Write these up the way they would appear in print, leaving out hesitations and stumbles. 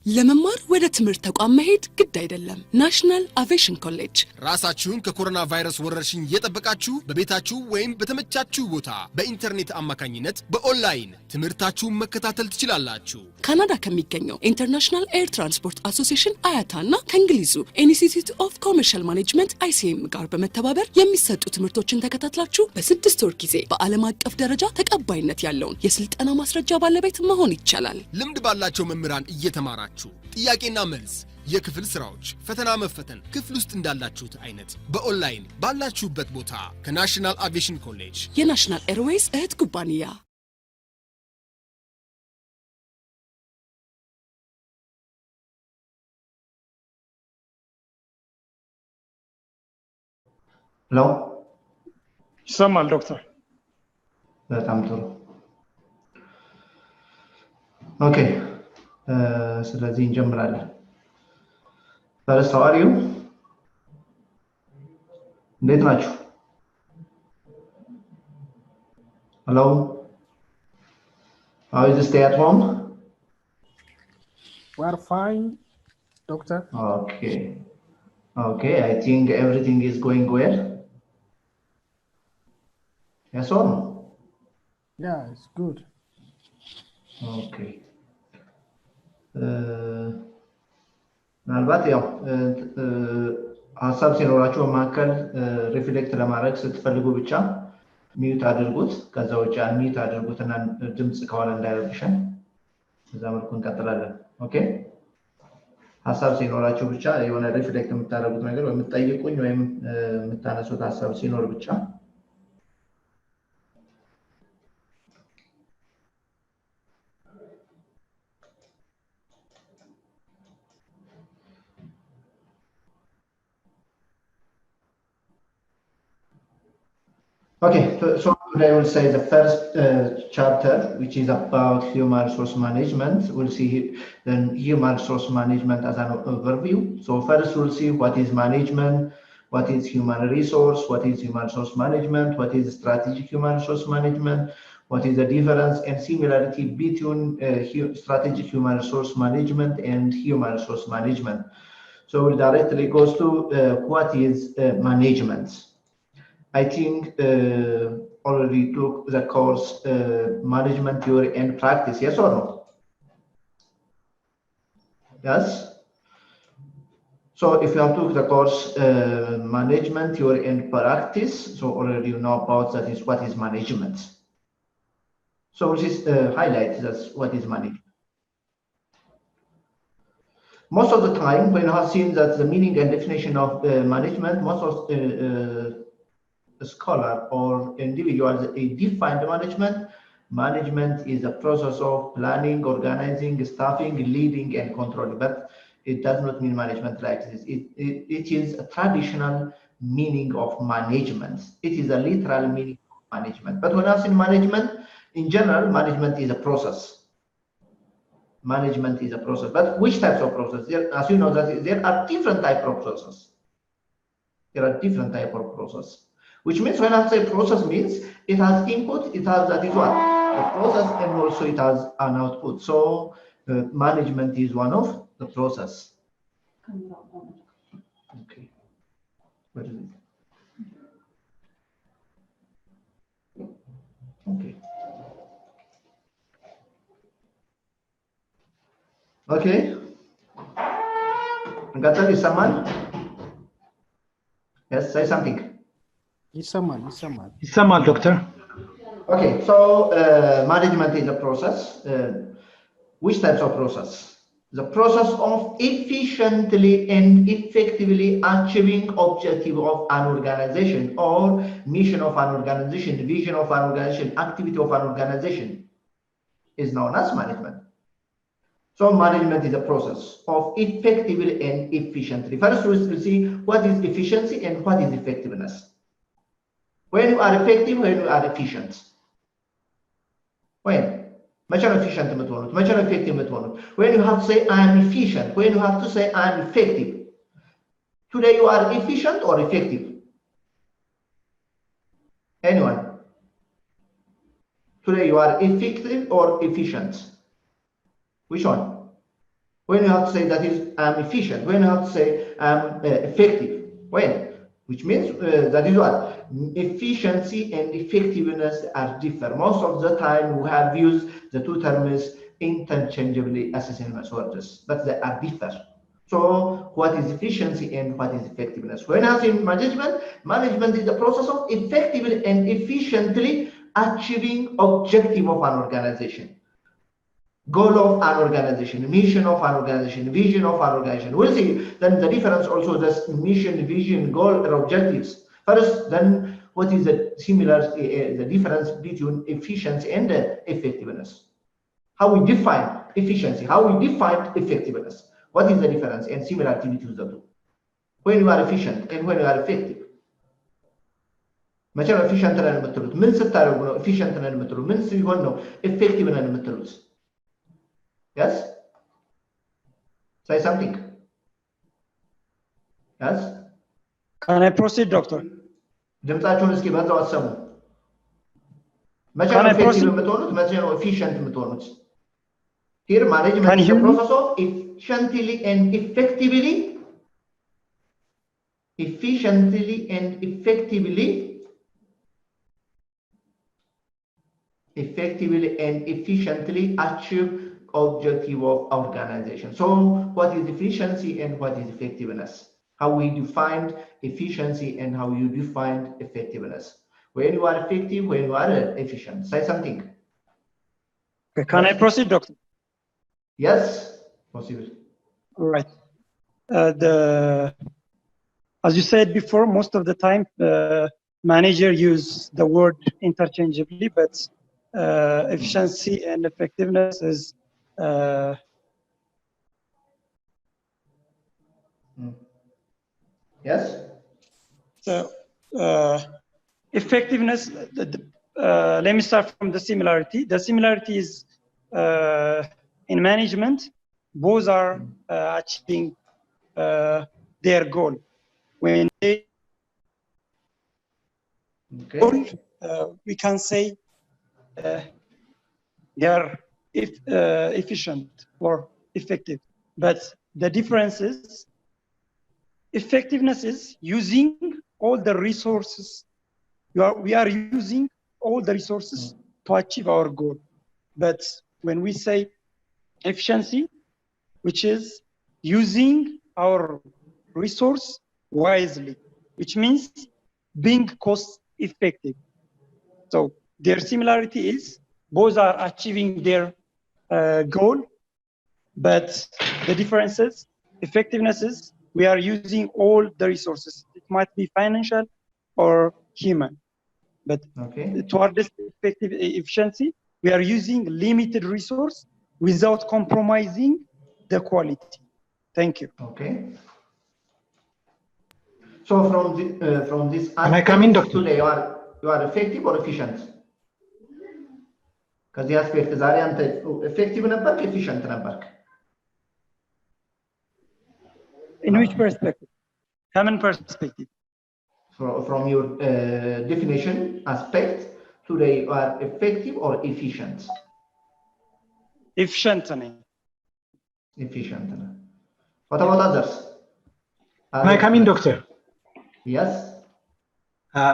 ለመማር ወደ ትምህርት ተቋም መሄድ ግድ አይደለም። ናሽናል አቪዬሽን ኮሌጅ ራሳችሁን ከኮሮና ቫይረስ ወረርሽኝ እየጠበቃችሁ በቤታችሁ ወይም በተመቻችሁ ቦታ በኢንተርኔት አማካኝነት በኦንላይን ትምህርታችሁን መከታተል ትችላላችሁ። ካናዳ ከሚገኘው ኢንተርናሽናል ኤር ትራንስፖርት አሶሲዬሽን አያታና ከእንግሊዙ ኢንስቲትዩት ኦፍ ኮመርሻል ማኔጅመንት ICM ጋር በመተባበር የሚሰጡ ትምህርቶችን ተከታትላችሁ በ6 ወር ጊዜ በዓለም አቀፍ ደረጃ ተቀባይነት ያለውን የስልጠና ማስረጃ ባለቤት መሆን ይቻላል። ልምድ ባላቸው መምህራን እየተማራችሁ ጥያቄና መልስ የክፍል ስራዎች ፈተና መፈተን ክፍል ውስጥ እንዳላችሁት አይነት በኦንላይን ባላችሁበት ቦታ ከናሽናል አቪዬሽን ኮሌጅ የናሽናል ኤርዌይስ እህት ኩባንያ ሄሎ ይሰማል ዶክተር? በጣም ጥሩ ኦኬ ስለዚህ እንጀምራለን። First, how are you? እንዴት ናችሁ? Hello? How is the stay at home? We are fine, doctor. Okay. Okay, I think everything is going well. Yes or no? Yeah, it's good. Okay. ምናልባት ያው ሀሳብ ሲኖራችሁ መካከል ሪፍሌክት ለማድረግ ስትፈልጉ ብቻ ሚዩት አድርጉት። ከዛ ውጭ ሚዩት አድርጉትና ድምጽ ከኋላ እንዳይረብሸን። በዛ መልኩ እንቀጥላለን። ኦኬ ሀሳብ ሲኖራችሁ ብቻ የሆነ ሪፍሌክት የምታደርጉት ነገር ወይ የምትጠይቁኝ ወይም የምታነሱት ሀሳብ ሲኖር ብቻ Okay, so today we'll say the first chapter, which is about human resource management. We'll see then human resource management as an overview. So first we'll see what is management, what is human resource, what is human resource management, what is strategic human resource management, what is the difference and similarity between strategic human resource management and human resource management. So we'll directly go to what is management. I think already took the course management theory and practice. Yes or no? Yes. So if you have took the course management theory and practice, so already you know about that is what is management. So we'll just highlight that's what is management. Most of the time, when you have seen that the meaning and definition of management, most of scholar or individuals define the management. Management is a process of planning, organizing, staffing, leading, and controlling. But it does not mean management like this. It is a traditional meaning of management. It is a literal meaning of management. But when I say management, in general, management is a process. Management is a process. But which types of process? As you know, that there are different types of process. There are different types of process. Which means when I say process means it has input, it has that is what? The process and also it has an output. So management is one of the process. Okay. What is it? Okay. Okay. Got that? Is someone? Yes, say something. Isamal, doctor. Okay, so management is a process. Which types of process? The process of efficiently and effectively achieving objective of an organization or mission of an organization, vision of an organization, activity of an organization is known as management. So management is a process of effectively and efficiently. First, we'll see what is efficiency and what is effectiveness. When you are effective, when you are efficient. When? Much efficient method, much effective method. When you have to say I am efficient, when you have to say I am effective. Today you are efficient or effective? Anyone? Today you are effective or efficient? Which one? When you have to say that is efficient, when you have to say effective, when, which means that is what efficiency and effectiveness are different. Most of the time we have used the two terms interchangeably as synonymous words, but they are different. So what is efficiency and what is effectiveness? When I say management, management is the process of effectively and efficiently achieving objective of an organization, goal of an organization, mission of an organization, vision of an organization. We'll see then the difference also, this mission, vision, goal, and objectives. First, then what is the the difference between efficiency and effectiveness? How we define efficiency, how we define effectiveness. What is the difference and similarity between the two? When you are efficient and when you are effective. መቼ ነው efficient ነን የምትሉት? ምን ስታደርጉ ነው efficient ነን የምትሉት? ምን ሲሆን ነው effective ነን የምትሉት? Yes? Say something. Yes? Can I proceed, doctor? ድምጻችሁን እስኪ በዛው አሰሙ። መቼ ነው effective የምትሆኑት? መቼ ነው efficient የምትሆኑት? Here management is the process of efficiently and effectively achieve objective of organization. So what is efficiency and what is effectiveness? How we define efficiency and how you define effectiveness. When you are effective, when you are efficient. Say something. Okay, can I proceed, doctor? Yes, possible. All right. As you said before, most of the time, manager use the word interchangeably, but efficiency and effectiveness is Yes. So effectiveness. Let me start from the similarity. The similarity is in management, both are achieving their goal. When they goal, we can say they are efficient or effective. But the difference is effectiveness is using all the resources. We are using all the resources to achieve our goal. But when we say efficiency, which is using our resource wisely, which means being cost effective. So their similarity is both are achieving their goal, but the difference is effectiveness is we are using all the resources. It might be financial or human, but toward this effective efficiency, we are using limited resource without compromising the quality. Thank you. Okay. So from this Can I come in, doctor? today, you are effective or efficient? ከዚህ አስፔክት ዛሬ አንተ effective ነበርክ efficient ነበርክ? In which perspective? Common perspective. From your definition aspect, today you are effective or efficient? Efficient. Efficient. What about others? Can I come in, doctor? Yes.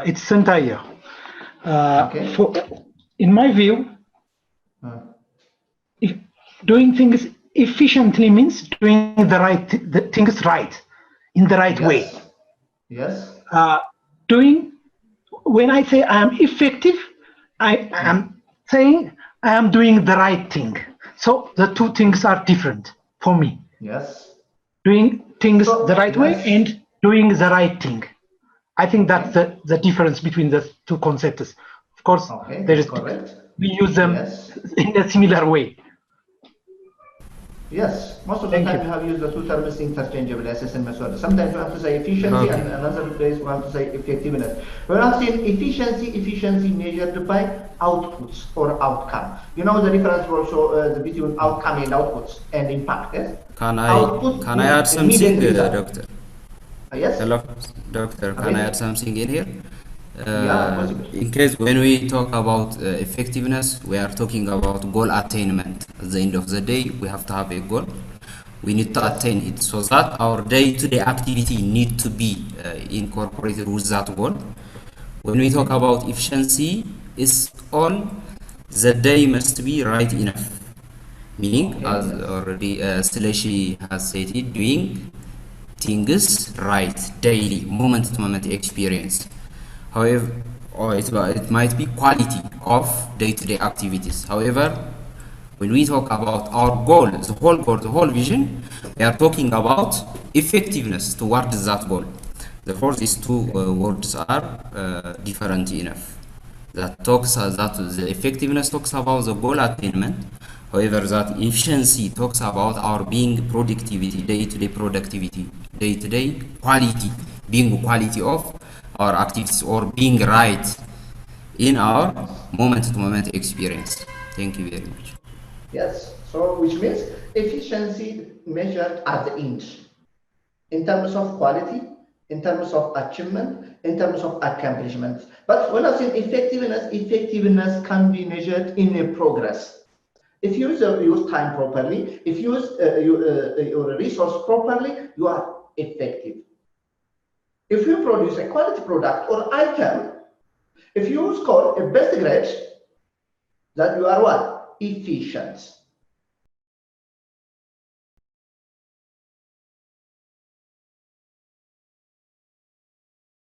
It's Santaya. Okay. In my view, if doing things efficiently means doing the things right, in the right way. Yes. When I say I am effective, I am saying I am doing the right thing. So the two things are different for me. Yes. Doing things the right way and doing the right thing. I think that's the difference between the two concepts. Of course, there is correct. We use them in a similar way. Yes, most of the time you have used the two terms interchangeably as a method. Sometimes you have to say efficiency and another place you have to say effectiveness. When I'm saying efficiency measured by outputs or outcome. You know the difference also between outcome and outputs and impact. Yes? Can I add something, doctor? Yes. Hello, doctor. Can I add something in here? Possible. In case when we talk about effectiveness, we are talking about goal attainment. At the end of the day, we have to have a goal. we need to attain it, so that our day-to-day activity need to be incorporated with that goal. When we talk about efficiency, it's all the day must be right enough, meaning as already Seleshi has said it, doing things right daily, moment to moment experience. However, or it might be quality of day-to-day activities. However, when we talk about our goal, the whole vision, we are talking about effectiveness towards that goal. Therefore, these two words are different enough. That the effectiveness talks about the goal attainment. However, that efficiency talks about our being productivity, day-to-day productivity, day-to-day quality, being quality of our activities, or being right in our moment-to-moment experience. Thank you very much. Yes, so which means efficiency measured at the end in terms of quality, in terms of achievement, in terms of accomplishment. But when I say effectiveness, effectiveness can be measured in a progress. If you use your time properly, if you use your resource properly, you are effective. If you produce a quality product or item, if you score a best grade, that you are what? Efficient.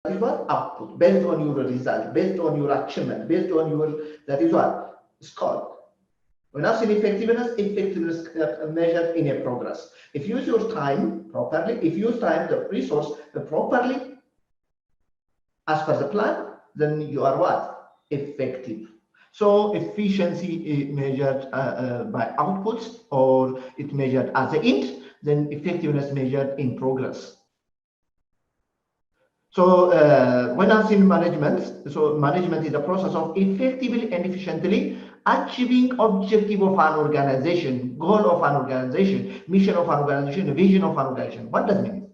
That is what? Output, based on your result, based on your achievement, based on your, that is what? Score. When I say effectiveness, effectiveness measured in a progress. If you use your time properly, if you use time, the resource properly, as per the plan, then you are what? Effective. So efficiency is measured by outputs, or it measured as the end, then effectiveness measured in progress. So when I'm saying management, so management is the process of effectively and efficiently achieving objective of an organization, goal of an organization, mission of an organization, vision of an organization. What does it mean?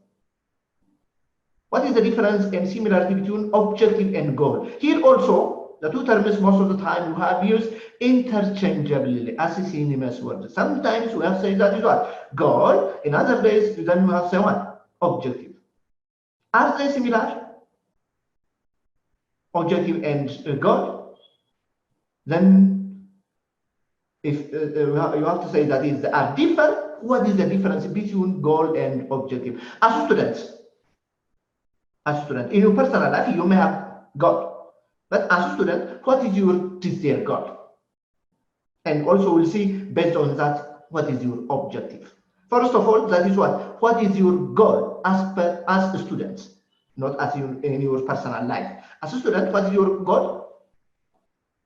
What is the difference and similarity between objective and goal? Here also, the two terms most of the time you have used interchangeably as a synonymous word. Sometimes we have said that is what? Goal. In other days, then we have said what? Objective. Are they similar? Objective and goal? Then if you have to say that is they are different, what is the difference between goal and objective? As a student, in your personal life, you may have goal, but as a student, what is your desired goal? And also we'll see based on that, what is your objective? First of all, that is what is your goal as a student, not as in your personal life. As a student, what is your goal?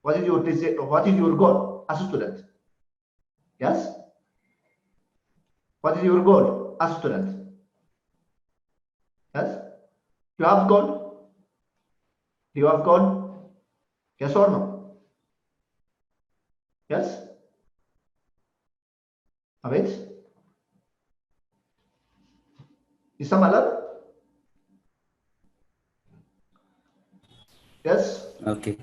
What is your desire? What is your goal as a student? Yes? What is your goal as a student? Yes? You have goal? Do you have goal? Yes or no? Yes? Abid? Isam Alab? Yes? Okay.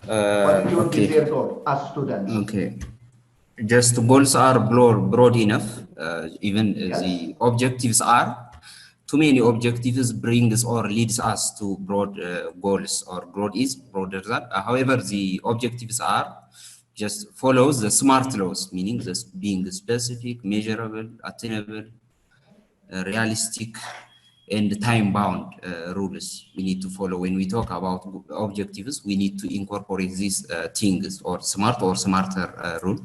What is your Okay. desired goal as students? Okay. Just goals are broad enough. Even Yes. the objectives are too many objectives brings or leads us to broad goals, or broad is broader than. However, the objectives are just follows the SMART laws, meaning this being specific, measurable, attainable, realistic, and time-bound rules we need to follow. When we talk about objectives, we need to incorporate these things, or SMART or smarter rule.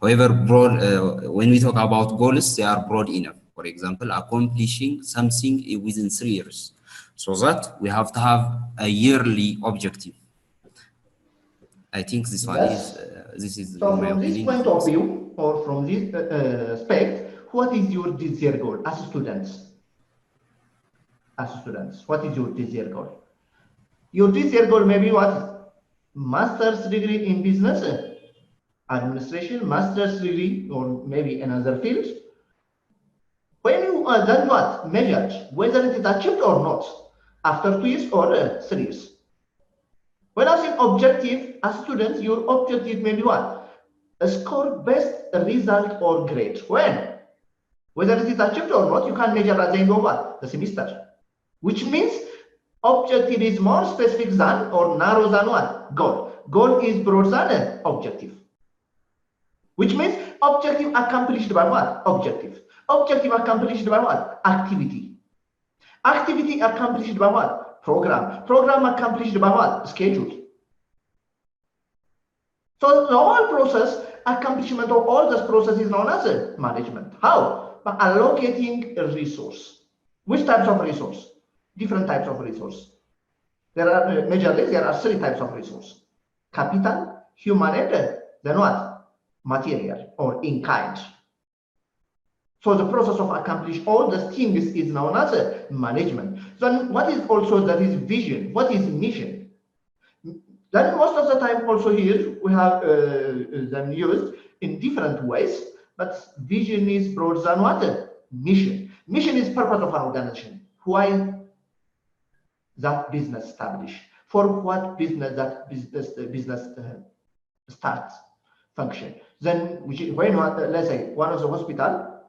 However, when we talk about goals, they are broad enough. For example, accomplishing something within 3 years. So that we have to have a yearly objective. I think this one is, So in my from this opinion, point of view, or from this aspect, what is your desired goal as students? As students, what is your desired goal? Your desired goal may be what? Master's degree in business administration, master's degree, or maybe another field. When you are then what? Measured, whether it is achieved or not, after 2 years or 3 years. When I say objective, as students, your objective may be what? A score best result or grade. When? Whether it is achieved or not, you can measure at the end of what? The semester. Which means objective is more specific than or narrow than what? Goal. Goal is broad than objective. Which means objective accomplished by what? Objective. Objective accomplished by what? Activity. Activity accomplished by what? Program. Program accomplished by what? Schedule. So the whole process, accomplishment of all this process is known as management. How? By allocating a resource. Which types of resource? Different types of resource. There are majorly there are 3 types of resource: capital, human, and then what? Material or in kind. So the process of accomplish all the things is known as management. Then what is also that is vision? What is mission? Then most of the time also here we have them used in different ways, but vision is broad than what? Mission. Mission is purpose of an organization. Why that business established? For what business that business starts function? Then when let's say one of the hospital,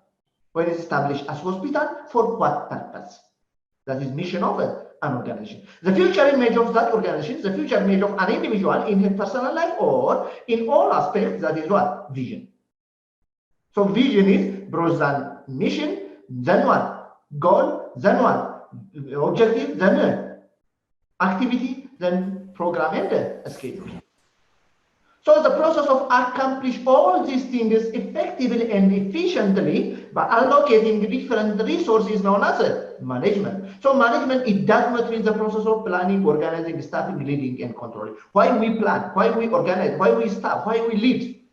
when it's established as hospital, for what purpose? That is mission of an organization. The future image of that organization, the future image of an individual in his personal life or in all aspects, that is what? Vision. So vision is broad than mission, then what? Goal, then what? Objective, then activity, then program and schedule. So the process of accomplish all these things effectively and efficiently by allocating different resources known as management. So management, it does not mean the process of planning, organizing, staffing, leading, and controlling. Why we plan, why we organize, why we staff, why we lead?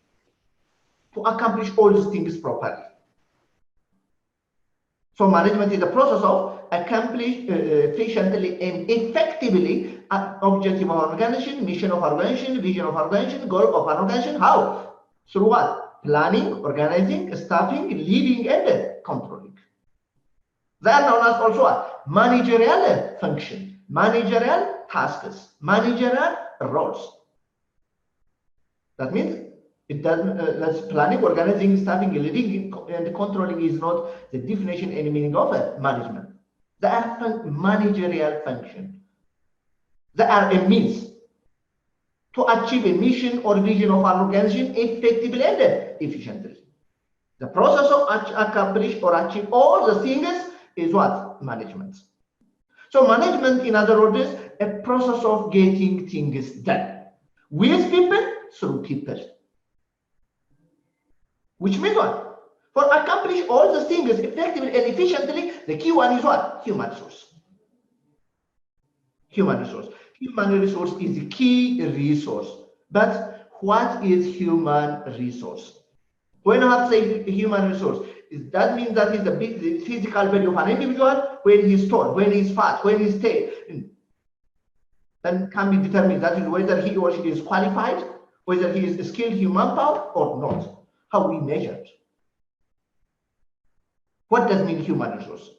To accomplish all these things properly. So management is the process of accomplish efficiently and effectively objective of organization, mission of organization, vision of organization, goal of an organization. How? Through what? Planning, organizing, staffing, leading, and controlling. They are known as also what? Managerial function, managerial tasks, managerial roles. That means it doesn't, that's planning, organizing, staffing, leading, and controlling is not the definition and meaning of management. They are managerial function. They are a means to achieve a mission or vision of an organization effectively and efficiently. The process of accomplish or achieve all the things is what? Management. So management, in other words, is a process of getting things done with people, through people. Which means what? For accomplish all the things effectively and efficiently, the key one is what? Human resource. Human resource. Human resource is the key resource. But what is human resource? When I say human resource, that means that is the physical value of an individual, when he's tall, when he's fat, when he's thin. Then can be determined that is whether he or she is qualified, whether he is a skilled human power or not. How we measure it. What does mean human resource?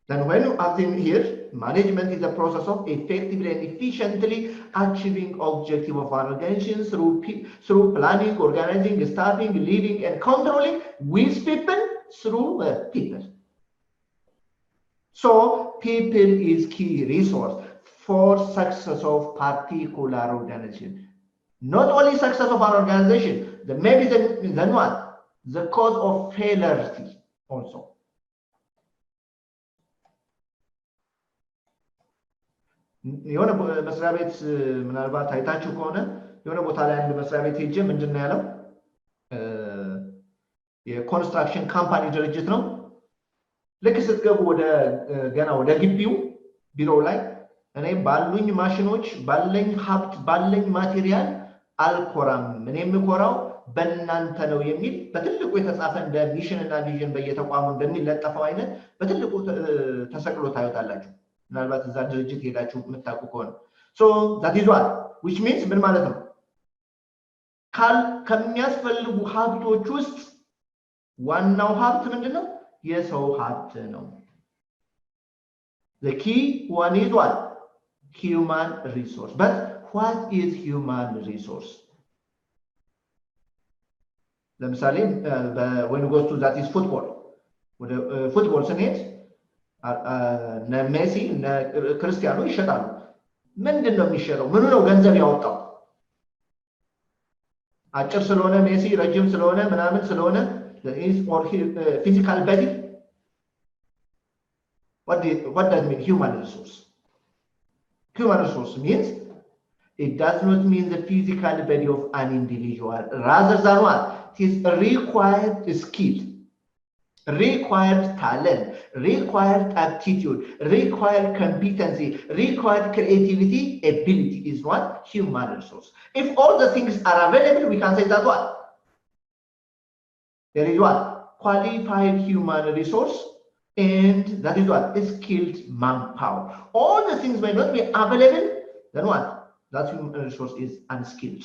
Then when you have in here, management is the process of effectively and efficiently achieving objective of an organization through planning, organizing, staffing, leading, and controlling with people through people. So people is key resource for success of particular organization. Not only success of an organization, maybe then what? The cause of failure also. የሆነ መስሪያ ቤት ምናልባት አይታችሁ ከሆነ የሆነ ቦታ ላይ አንድ መስሪያ ቤት ሄጄ ምንድነው ያለው የኮንስትራክሽን ካምፓኒ ድርጅት ነው። ልክ ስትገቡ ገና ወደ ግቢው ቢሮው ላይ እኔ ባሉኝ ማሽኖች ባለኝ ሀብት ባለኝ ማቴሪያል አልኮራም፣ እኔ የምኮራው በእናንተ ነው የሚል በትልቁ የተጻፈ እንደ ሚሽን እና ቪዥን በየተቋሙ እንደሚለጠፈው አይነት በትልቁ ተሰቅሎ ታዩታላችሁ። ምናልባት እዛ ድርጅት ሄዳችሁ የምታውቁ ከሆነ so that is what which means ምን ማለት ነው? ከሚያስፈልጉ ሀብቶች ውስጥ ዋናው ሀብት ምንድነው? የሰው ሀብት ነው። the key one is what? Human resource. But what is human resource? ለምሳሌ when we go to that is football ወደ ፉትቦል ስንሄድ እነ ሜሲ እነ ክርስቲያኖ ይሸጣሉ። ምንድን ነው የሚሸጠው? ምኑ ነው ገንዘብ ያወጣው? አጭር ስለሆነ ሜሲ ረጅም ስለሆነ ምናምን ስለሆነ is or physical body. What does it mean? Human resource. Human resource means it does not mean the physical body of an individual, rather than what? It is required skill, required talent, required aptitude, required competency, required creativity, ability is what? Human resource. If all the things are available, we can say that what? There is what? Qualified human resource, and that is what? Skilled manpower. All the things may not be available, then what? That human resource is unskilled.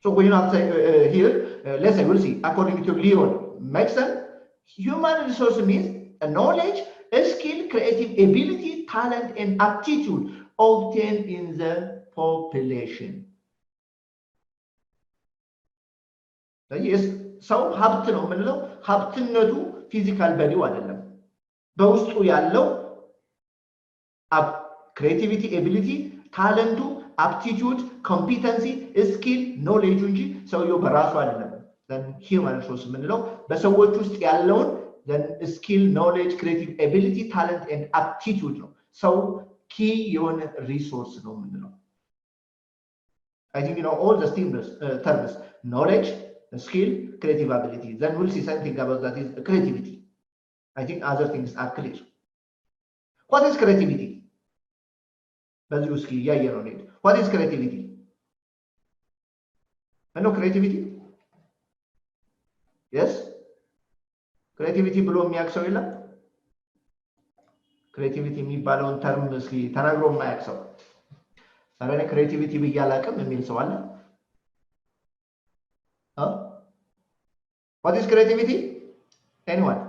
So we have to say here, let's say, we'll see, according to Leon Maxson, human resource means a knowledge, a skill, creative ability, talent, and aptitude obtained in the population. Yes, ሰው ሀብት ነው የምንለው ሀብትነቱ ፊዚካል በዲው አይደለም። በውስጡ ያለው ክሬቲቪቲ፣ ኤቢሊቲ፣ ታለንቱ፣ አፕቲቲዩድ፣ ኮምፒተንሲ፣ ስኪል፣ ኖሌጁ እንጂ ሰውየው በራሱ አይደለም። ሂውማን ሪሶርስ የምንለው በሰዎች ውስጥ ያለውን ስኪል፣ ኖሌጅ፣ ክሬቲቭ ኤቢሊቲ፣ ታለንት ኤንድ አፕቲቲዩድ ነው። ሰው ኪ የሆነ ሪሶርስ ነው የምንለው። I think you know all the terms, knowledge, skill, creative ability. Then we'll see something about that is creativity. I think other things are clear. What is creativity? What is creativity? I know creativity. Yes? Creativity ብሎ የሚያውቅ ሰው የለም? creativity የሚባለውን ተርም እስኪ ተናግሮ የማያውቅ ሰው አረነ ክሬቲቪቲ ብያላቀም የሚል ሰው አለ? What is creativity? Anyone?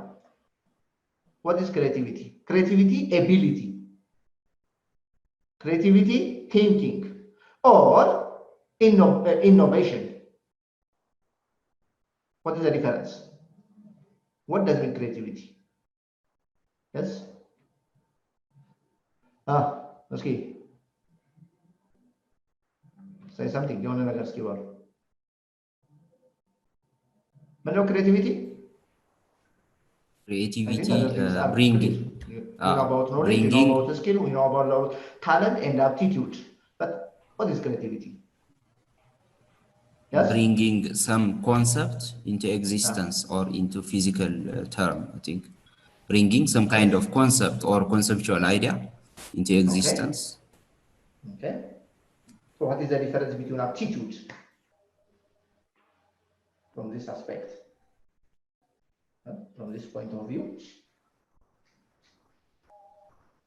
What is creativity? Creativity, ability. Creativity, thinking, or innovation. What is the difference? What does mean creativity? Yes? Let's see. Say something. You want to ask you? But no creativity. Creativity, bringing. You know about knowledge, you know about the skill, you know about talent and aptitude. But what is creativity? Yes? Bringing some concept into existence or into physical term, I think. Bringing some kind of concept or conceptual idea into existence. Okay. So what is the difference between aptitude from this aspect? From this point of view?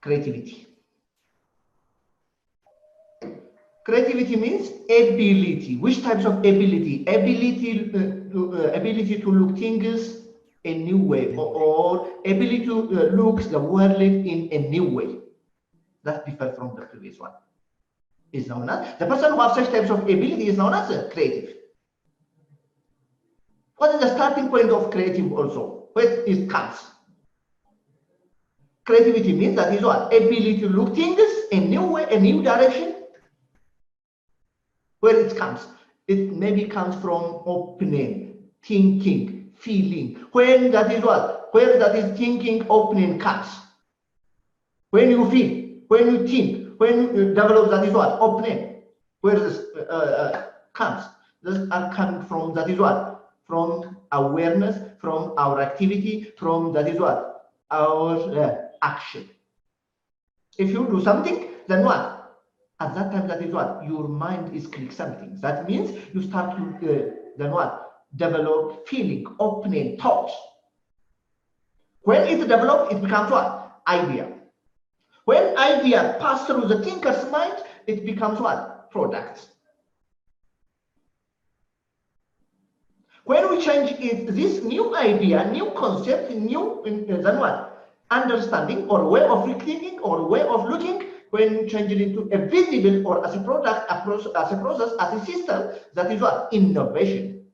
Creativity. Creativity means ability. Which types of ability? Ability to look things a new way, or ability to look the world in a new way. That differs from the previous one. Is known as the person who has such types of ability is known as creative. What is the starting point of creative also? Where it comes? Creativity means that is what? Ability to look things a new way, a new direction. Where it comes? It maybe comes from opening, thinking, feeling. When that is what? Where that is thinking, opening comes. When you feel, when you think, when you develop, that is what? Opening. Where this comes? These are coming from, that is what? From awareness, from our activity, from that is what? Our action. If you do something, then what? At that time, that is what? Your mind is click something. That means you start to, then what? Develop feeling, opening, thoughts. When it develops, it becomes what? Idea. When idea pass through the thinker's mind, it becomes what? Product. When we change it, this new idea, new concept, new then what? Understanding or way of thinking or way of looking when changing into a visible or as a product, as a process, as a system, that is what? Innovation.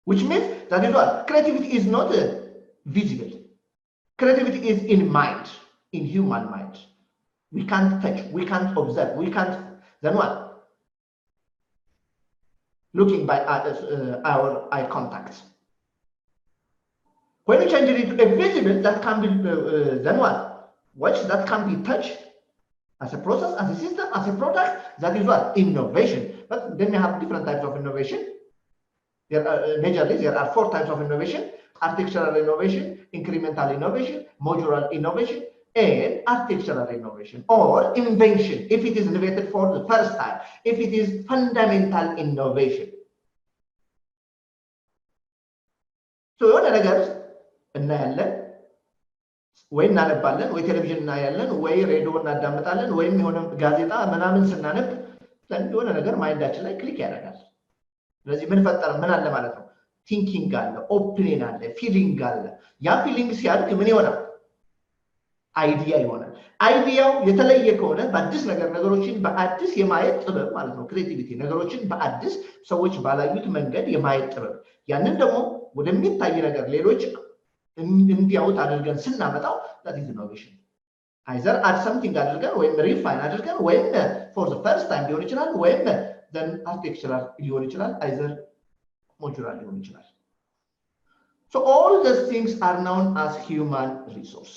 Which means that is what? Creativity is not visible. Creativity is in mind, in human mind. We can't touch, we can't observe, we can't, then what? Looking by our eye contact. When you change it into a visible, that can be, then what? Which that can be touched as a process, as a system, as a product, that is what? Innovation. But then we have different types of innovation. There are, majorly, there are 4 types of innovation: architectural innovation, incremental innovation, modular innovation, and architectural innovation, or invention, if it is innovated for the first time, if it is fundamental innovation. So የሆነ ነገር እናያለን ወይ እናነባለን ወይ ቴሌቪዥን እናያለን ወይ ሬዲዮ እናዳምጣለን ወይም የሆነ ጋዜጣ ምናምን ስናነብ የሆነ ነገር ማይንዳችን ላይ ክሊክ ያደርጋል። ስለዚህ ምን ፈጠረ ምን አለ ማለት ነው? ቲንኪንግ አለ፣ ኦፒኒየን አለ፣ ፊሊንግ አለ። ያ ፊሊንግ ሲያድግ ምን ይሆናል? አይዲያ ይሆናል። አይዲያው የተለየ ከሆነ በአዲስ ነገር ነገሮችን በአዲስ የማየት ጥበብ ማለት ነው። ክሬቲቪቲ ነገሮችን በአዲስ ሰዎች ባላዩት መንገድ የማየት ጥበብ፣ ያንን ደግሞ ወደሚታይ ነገር ሌሎች እንዲያውት አድርገን ስናመጣው that is innovation. either add something አድርገን ወይም ሪፋይን አድርገን ወይም for the first time ሊሆን ይችላል ወይም then architectural ሊሆን ይችላል either modular ሊሆን ይችላል. So all these things are known as human resource.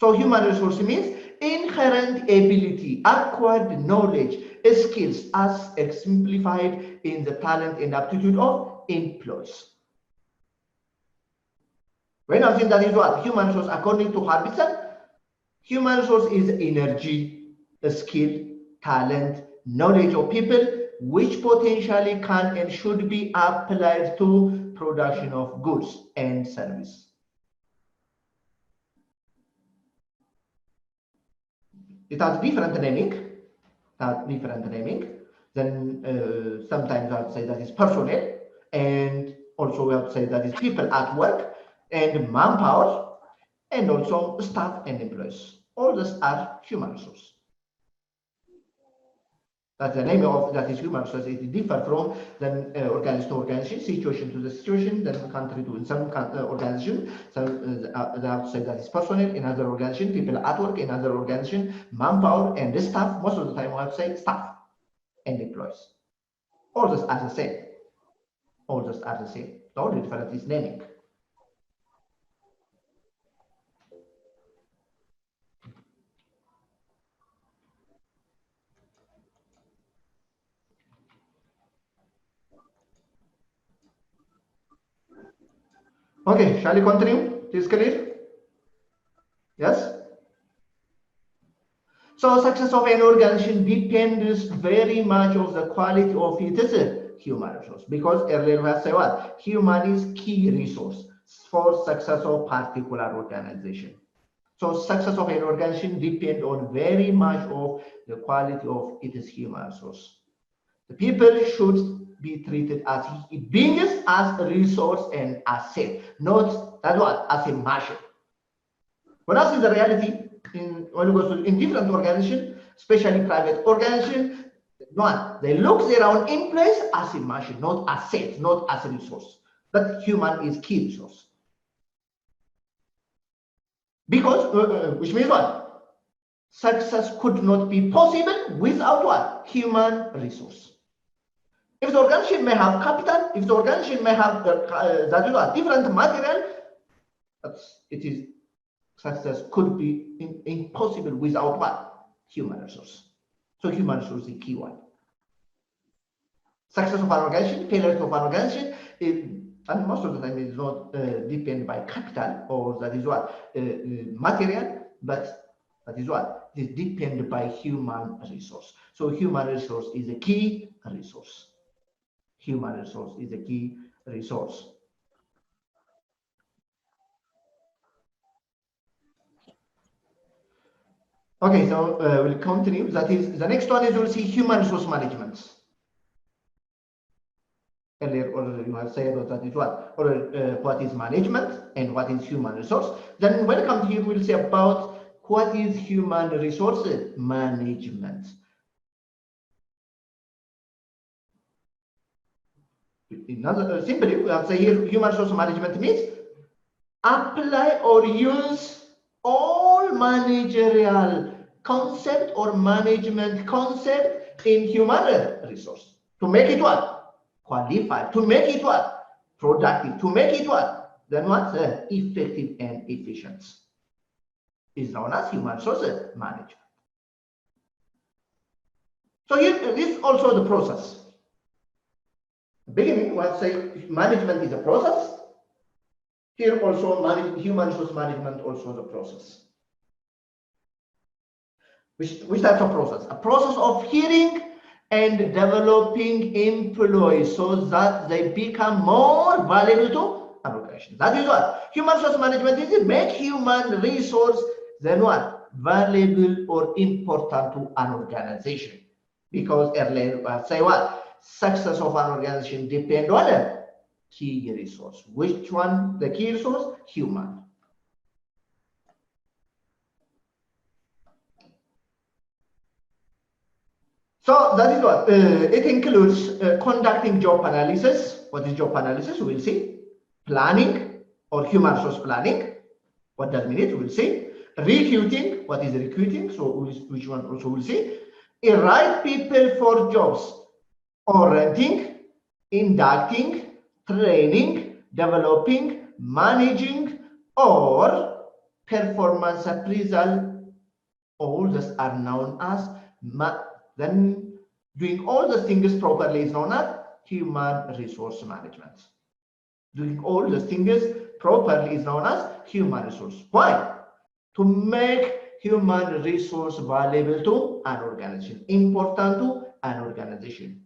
So human resource means inherent ability, acquired knowledge, skills as exemplified in the talent and aptitude of employees. When I think that is what human resource according to Harbison, human resource is energy, skill, talent, knowledge of people which potentially can and should be applied to production of goods and service. It has different naming. Then sometimes I would say that is personnel, and also we have to say that is people at work, and manpower, and also staff and employees. All these are human resource. That's the name of that is human resource. It differs from then organization to organization, situation to the situation, then country to in some organization. Some they have to say that is personnel, in other organization, people at work, in other organization, manpower and the staff. Most of the time we have to say staff and employees. All these are the same. All these are the same. The only difference is naming. Okay, shall we continue? Is clear? Yes? So success of an organization depends very much on the quality of its human resource, because earlier we have said what? Human is key resource for success of particular organization. So success of an organization depends on very much of the quality of its human resource. The people should be treated as beings, as a resource and asset, not that what as a machine. When I see the reality when you go to in different organizations, especially private organizations, one they look their own employees as a machine, not asset, not as a resource. But human is key resource. Because which means what? Success could not be possible without what? Human resource. If the organization may have capital, if the organization may have that is what different material, it is success could be impossible without what? Human resource. So human resource is the key one. Success of an organization, failure of an organization, and most of the time is not depend by capital or that is what material, but that is what is depend by human resource. So human resource is a key resource. Human resource is a key resource. Okay, so we'll continue. That is the next one is we'll see human resource management. Earlier, already you have said that is what, or what is management and what is human resource. Then when we come here, we'll see about what is human resource management? Simply, we have to say here, human resource management means apply or use all managerial concept or management concept in human resource to make it what? Qualified, to make it what? Productive, to make it what? Then what? Effective and efficient is known as human resource management. So here, this is also the process. Beginning, we have to say management is a process. Here also, human resource management also the process. Which type of process? A process of hearing and developing employees so that they become more valuable to an organization. That is what human resource management is. Make human resource then what? Valuable or important to an organization. Because earlier I say what? Success of an organization depends on a key resource. Which one? The key resource? Human. So that is what it includes conducting job analysis. What is job analysis? We'll see. Planning or human resource planning. What does mean it? We'll see. Recruiting. What is recruiting? So which one also we'll see. Right people for jobs. Orienting, inducting, training, developing, managing, or performance appraisal. All these are known as then doing all the things properly is known as human resource management. Doing all the things properly is known as human resource. Why? To make human resource valuable to an organization, important to an organization.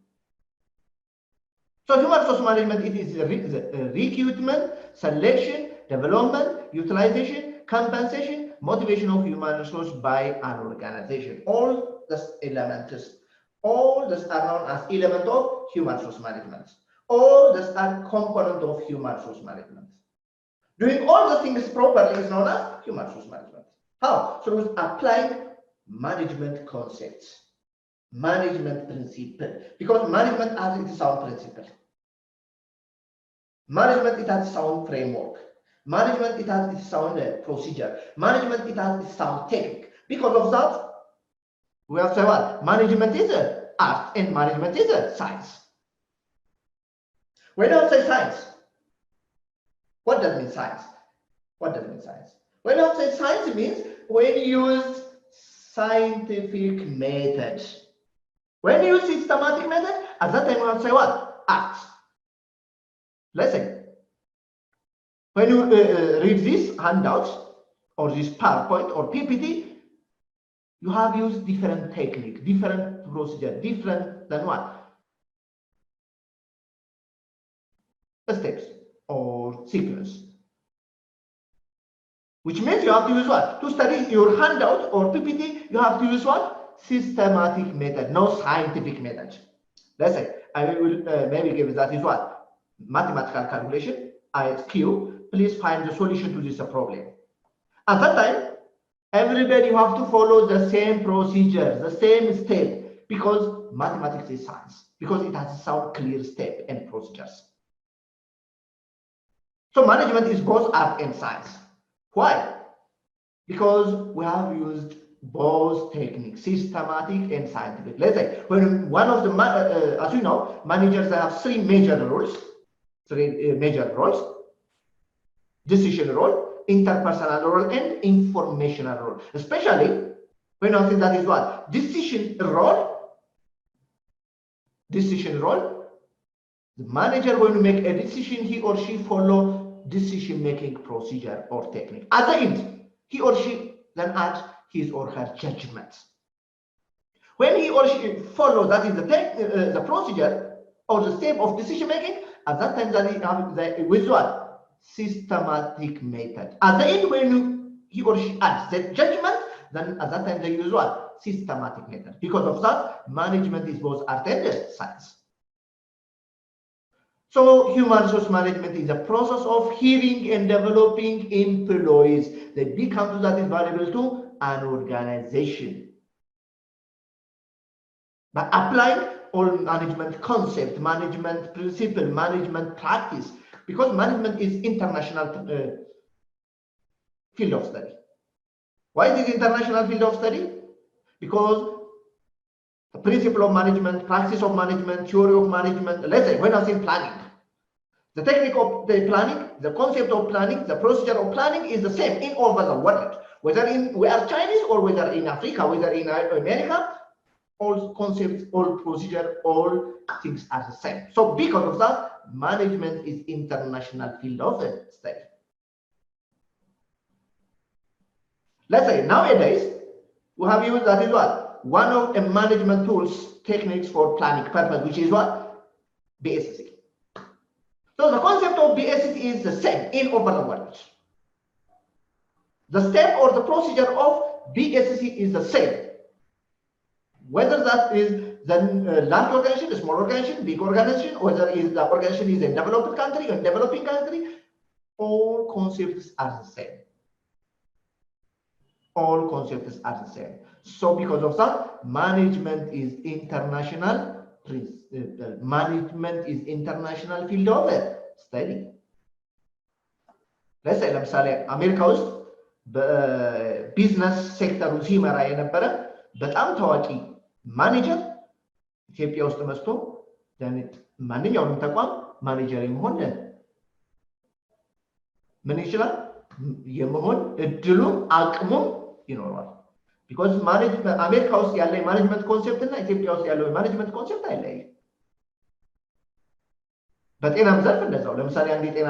So human resource management, it is recruitment, selection, development, utilization, compensation, motivation of human resource by an organization. All these elements, all these are known as element of human resource management. All these are component of human resource management. Doing all the things properly is known as human resource management. How? Through applying management concepts. Management principle, because management has its own principle. Management, it has its own framework. Management, it has its own procedure. Management, it has its own technique. Because of that, we have to say what? Management is art and management is science. When I say science, what does it mean science? What does it mean science? When I say science, it means when you use scientific method. When you use systematic method, at that time we have to say what? Art. Let's say, when you read this handout or this PowerPoint or PPT, you have used different technique, different procedure, different than what? Steps or sequence. Which means you have to use what? To study your handout or PPT, you have to use what? Systematic method, no scientific method. Let's say, I will maybe give that is what? Mathematical calculation, ISQ, please find the solution to this problem. At that time, everybody you have to follow the same procedure, the same step, because mathematics is science, because it has some clear step and procedures. So management is both art and science. Why? Because we have used both techniques, systematic and scientific. Let's say when one of the, as you know, managers have three major roles, decision role, interpersonal role, and informational role. Especially when I say that is what? Decision role, the manager when you make a decision, he or she follow decision-making procedure or technique. At the end, he or she then adds his or her judgment. When he or she follow that is the procedure or the step of decision-making, at that time that he have with what? Systematic method. At the end, when he or she adds the judgment, then at that time they use what? Systematic method. Because of that, management is both art and science. So human resource management is a process of hearing and developing employees. They become that is valuable to an organization. By applying all management concept, management principle, management practice, because management is international field of study. Why is it international field of study? Because the principle of management, practice of management, theory of management, let's say when I say planning, the technique of the planning, the concept of planning, the procedure of planning is the same in all over the world. Whether we are Chinese or whether in Africa, whether in America, all concepts, all procedure, all things are the same. So because of that, management is international field of study. Let's say nowadays, we have used, that is what? One of the management tools, techniques for planning purpose, which is what? BSC. So the concept of BSC is the same in over the world. The step or the procedure of BSC is the same. Whether that is the large organization, a small organization, big organization, whether is the organization is a developed country or developing country, all concepts are the same. All concepts are the same. So because of that, management is international. Management is international field of study. Let's say ለምሳሌ አሜሪካ ውስጥ በቢዝነስ ሴክተሩ ሲመራ የነበረ በጣም ታዋቂ ማኔጀር ኢትዮጵያ ውስጥ መስቶ ማንኛውንም ተቋም ማኔጀር የመሆን ምን ይችላል የመሆን እድሉ አቅሙም ይኖራል። ቢኮዝ አሜሪካ ውስጥ ያለ የማኔጅመንት ኮንሴፕት እና ኢትዮጵያ ውስጥ ያለው የማኔጅመንት ኮንሴፕት አይለያይም። በጤናም ዘርፍ እንደዛው ለምሳሌ አንድ የጤና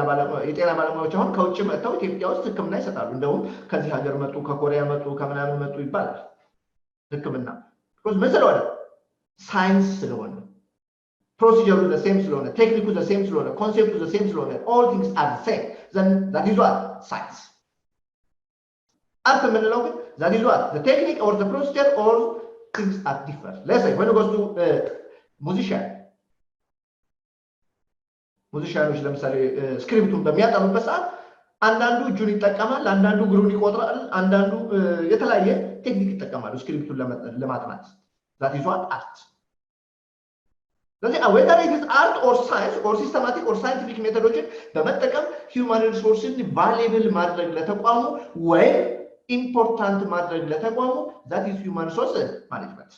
ባለሙያዎች አሁን ከውጭ መጥተው ኢትዮጵያ ውስጥ ሕክምና ይሰጣሉ። እንደውም ከዚህ ሀገር መጡ፣ ከኮሪያ መጡ፣ ከምናምን መጡ ይባላል ሕክምና ቢኮዝ ምን ስለሆነ ሳይንስ ስለሆነ ፕሮሲጀሩ ዘ ሴም ስለሆነ ቴክኒኩ ዘ ሴም ስለሆነ ኮንሴፕቱ ዘ ሴም ስለሆነ ኦል ቲንግስ አር ዘ ሴም ዘን ዛት ኢዝ ዋት ሳይንስ። አርት የምንለው ግን ዛት ኢዝ ዋት ዘ ቴክኒክ ኦር ዘ ፕሮሲጀር ኦር ቲንግስ አር ዲፈረንት። ሌትስ ሴይ ወን ዩ ጎ ቱ ሙዚሻኖች ለምሳሌ ስክሪፕቱን በሚያጠኑበት ሰዓት አንዳንዱ እጁን ይጠቀማል፣ አንዳንዱ እግሩን ይቆጥራል፣ አንዳንዱ የተለያየ ቴክኒክ ይጠቀማሉ ስክሪፕቱን ለማጥናት። ዛት ኢዝ ዋት አርት። ስለዚህ whether it is art or science or systematic or scientific ሜቶዶችን በመጠቀም ሂውማን ሪሶርስን ቫሉብል ማድረግ ለተቋሙ ወይም ኢምፖርታንት ማድረግ ለተቋሙ ዛት ኢዝ ሂውማን ሪሶርስ ማኔጅመንት።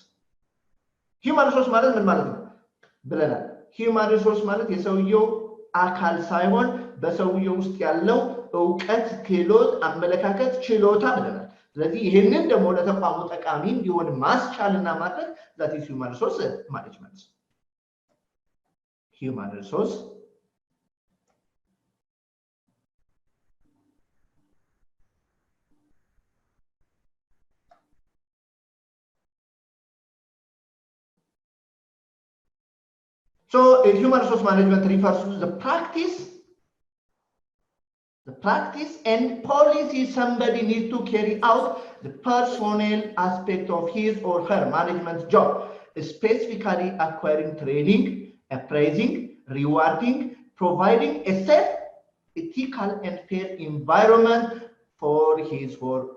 ሂውማን ሪሶርስ ማለት ምን ማለት ነው ብለናል? ሂውማን ሪሶርስ ማለት የሰውየው አካል ሳይሆን በሰውየው ውስጥ ያለው እውቀት፣ ክህሎት፣ አመለካከት፣ ችሎታ ብለናል። ስለዚህ ይህንን ደግሞ ለተቋሙ ጠቃሚ እንዲሆን ማስቻልና ማድረግ ዛት ኢዝ ሂውማን ሪሶርስ ማኔጅመንት። ሂውማን ሪሶርስ So human resource management refers to the practice and policy somebody needs to carry out the personnel aspect of his or her management job, specifically acquiring training, appraising, rewarding, providing a safe, ethical and fair environment for his or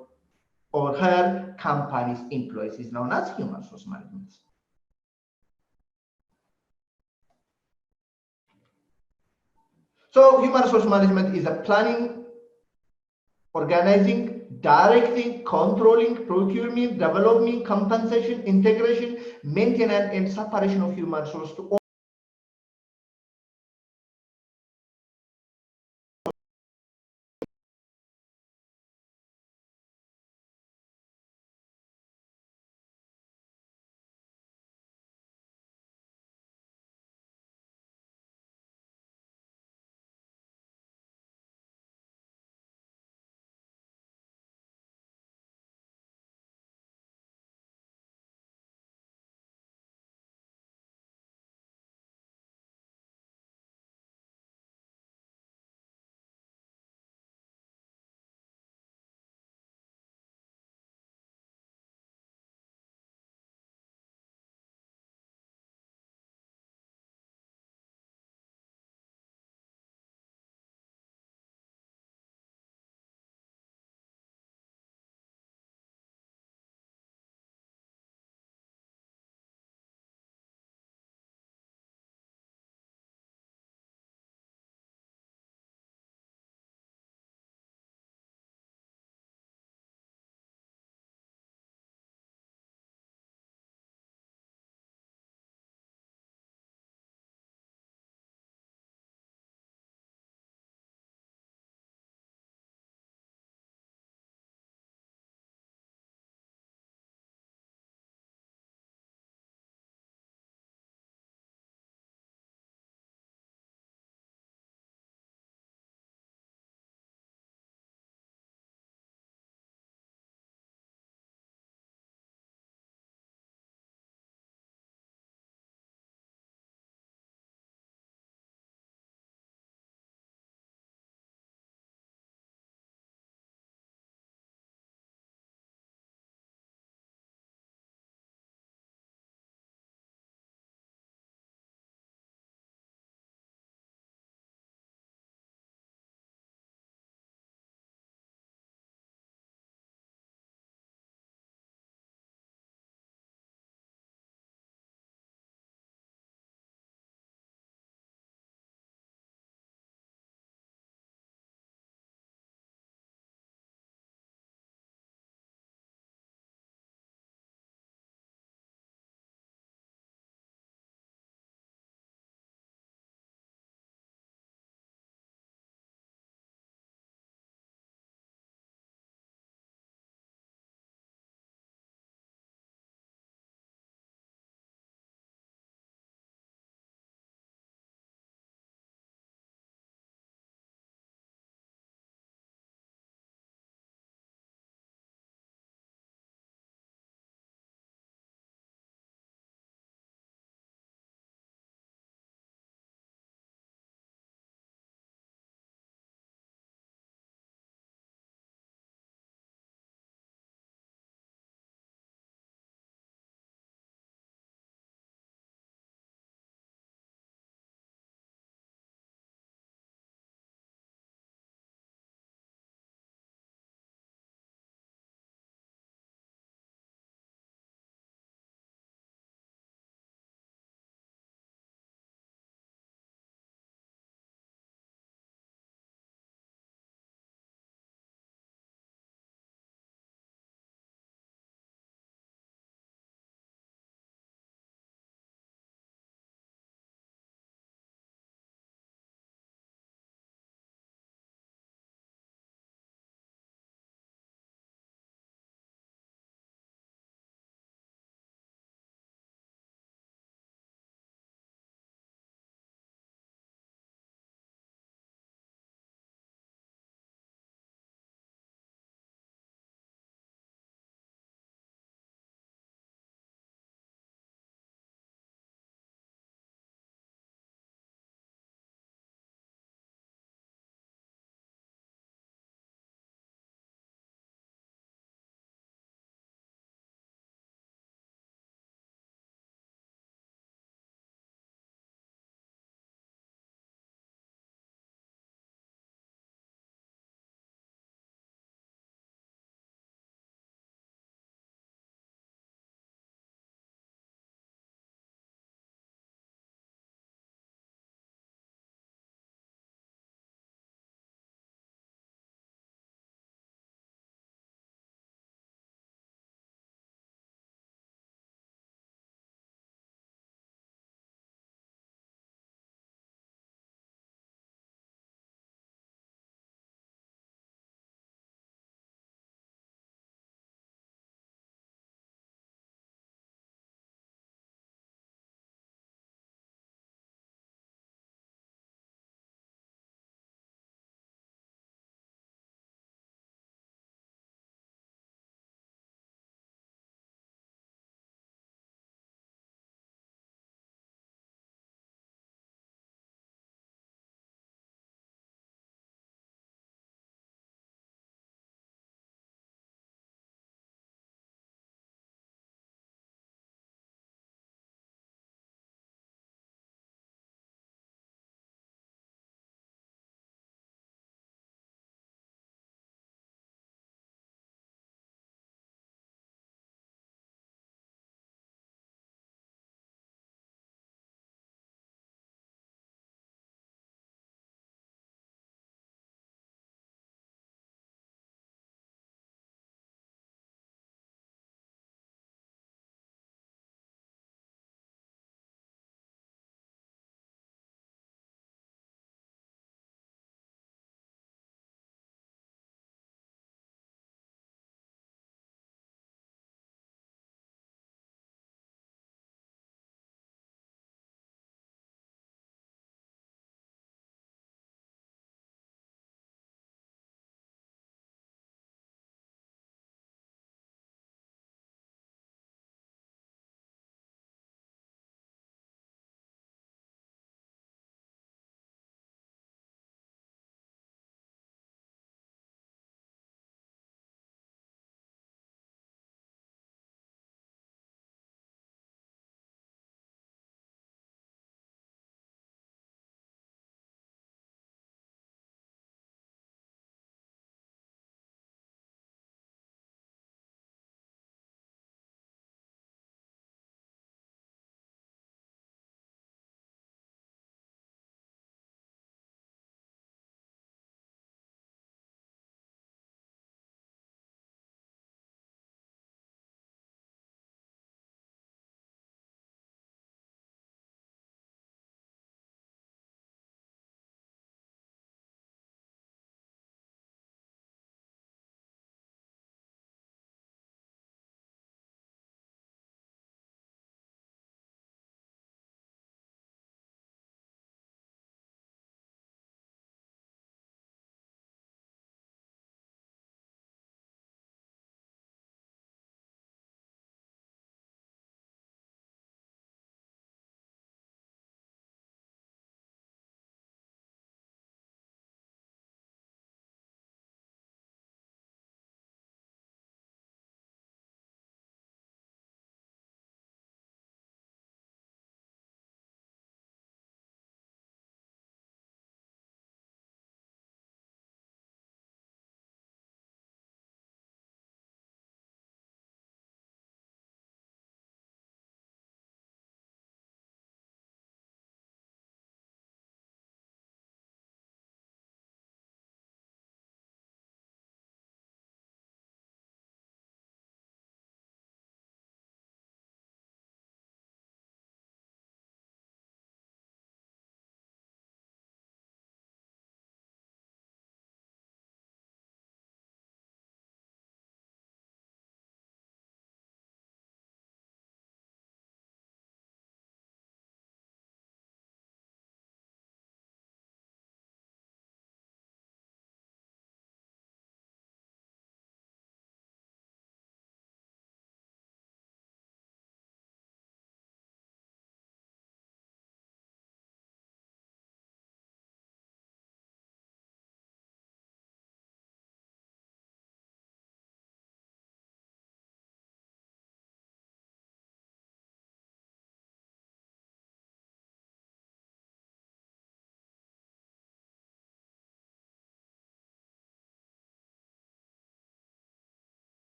her company's employees is known as human resource management. So human resource management is a planning, organizing, directing, controlling, procurement, development, compensation, integration, maintenance, and separation of human resources to